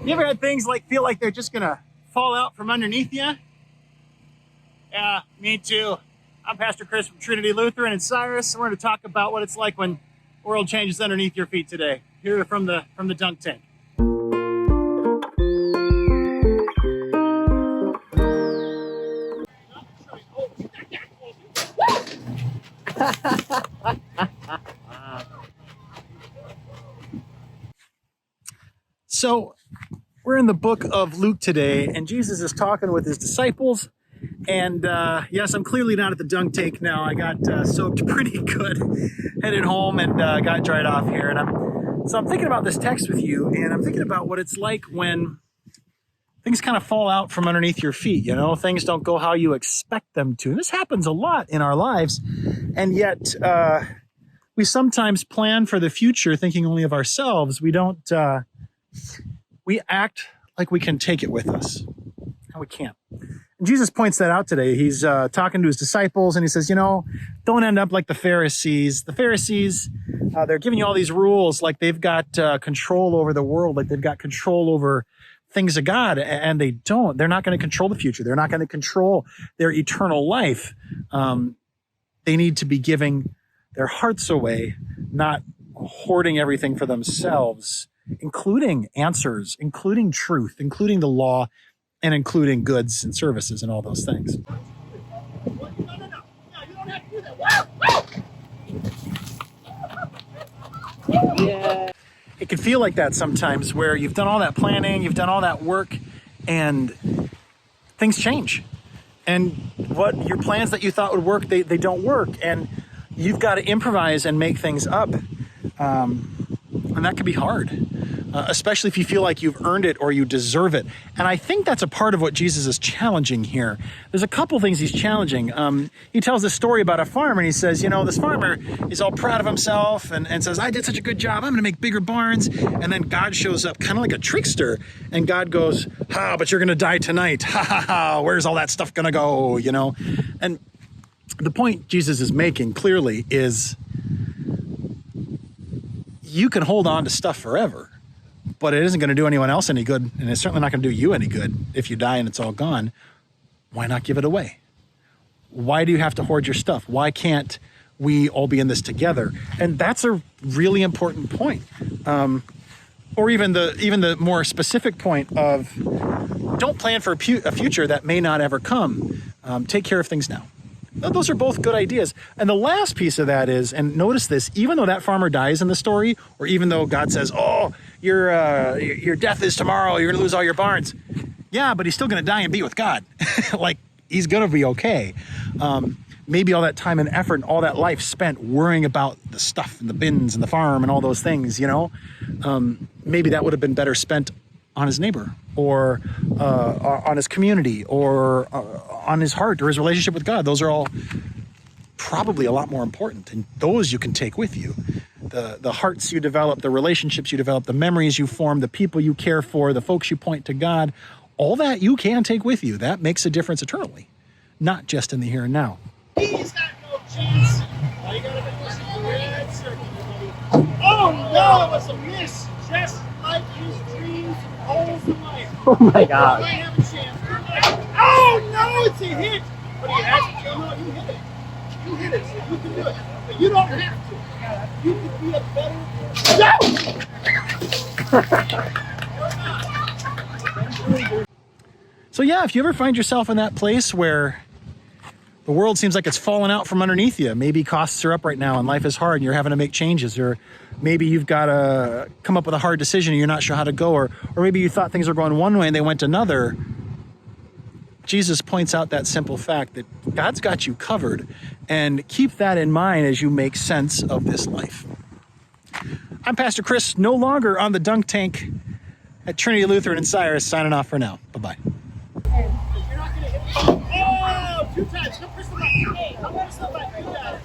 You ever had things like feel like they're just gonna fall out from underneath you? Yeah, me too. I'm Pastor Chris from Trinity Lutheran in Cyrus, and we're going to talk about what it's like when the world changes underneath your feet today. Here from the dunk tank. So we're in the book of Luke today, and Jesus is talking with his disciples. And yes, I'm clearly not at the dunk tank now. I got soaked pretty good, headed home, and got dried off here. And I'm thinking about this text with you, and I'm thinking about what it's like when things kind of fall out from underneath your feet. You know, things don't go how you expect them to. And this happens a lot in our lives, and yet we sometimes plan for the future thinking only of ourselves. We don't. We act like we can take it with us, and we can't. And Jesus points that out today. He's talking to his disciples, and he says, you know, don't end up like the Pharisees. The Pharisees, they're giving you all these rules like they've got control over the world, like they've got control over things of God, and they don't. They're not going to control the future. They're not going to control their eternal life. They need to be giving their hearts away, not hoarding everything for themselves, including answers, including truth, including the law, and including goods and services and all those things. No, you don't have to do that. Yeah. It can feel like that sometimes, where you've done all that planning, you've done all that work, and things change. And what your plans that you thought would work, they don't work. And you've got to improvise and make things up. And that can be hard. Especially if you feel like you've earned it or you deserve it. And I think that's a part of what Jesus is challenging here. There's a couple things he's challenging. He tells this story about a farmer, and he says, you know, this farmer is all proud of himself and says, I did such a good job, I'm going to make bigger barns. And then God shows up kind of like a trickster, and God goes, but you're going to die tonight. Where's all that stuff going to go, you know? And the point Jesus is making clearly is you can hold on to stuff forever, but it isn't going to do anyone else any good, and it's certainly not going to do you any good if you die and it's all gone. Why not give it away? Why do you have to hoard your stuff? Why can't we all be in this together? And that's a really important point. Or even the more specific point of don't plan for a future that may not ever come. Take care of things now. Those are both good ideas. And the last piece of that is, and notice this, even though that farmer dies in the story, or even though God says, oh, your death is tomorrow, you're going to lose all your barns. Yeah, but he's still going to die and be with God. Like, he's going to be okay. Maybe all that time and effort and all that life spent worrying about the stuff and the bins and the farm and all those things, you know, maybe that would have been better spent on his neighbor, or on his community, or on his heart, or his relationship with God. Those are all probably a lot more important, and those you can take with you. The hearts you develop, the relationships you develop, the memories you form, the people you care for, the folks you point to God, all that you can take with you. That makes a difference eternally, not just in the here and now. He's got no chance. All you gotta do is hit the red circle, buddy. Oh no, it was a miss. Just like his dreams and goals in life. Oh my God. You might have a chance. Oh no, it's a hit. But he has to tell you, you hit it. You hit it, so you can do it. But you don't have to. You can be a better. So yeah, if you ever find yourself in that place where the world seems like it's falling out from underneath you, maybe costs are up right now and life is hard and you're having to make changes, or maybe you've got to come up with a hard decision and you're not sure how to go, or maybe you thought things were going one way and they went another. Jesus points out that simple fact that God's got you covered, and keep that in mind as you make sense of this life. I'm Pastor Chris, no longer on the dunk tank at Trinity Lutheran in Cyrus, signing off for now. Bye-bye. You're not gonna hit. Oh, 2 times. Come press the button. Come press the button. You got it.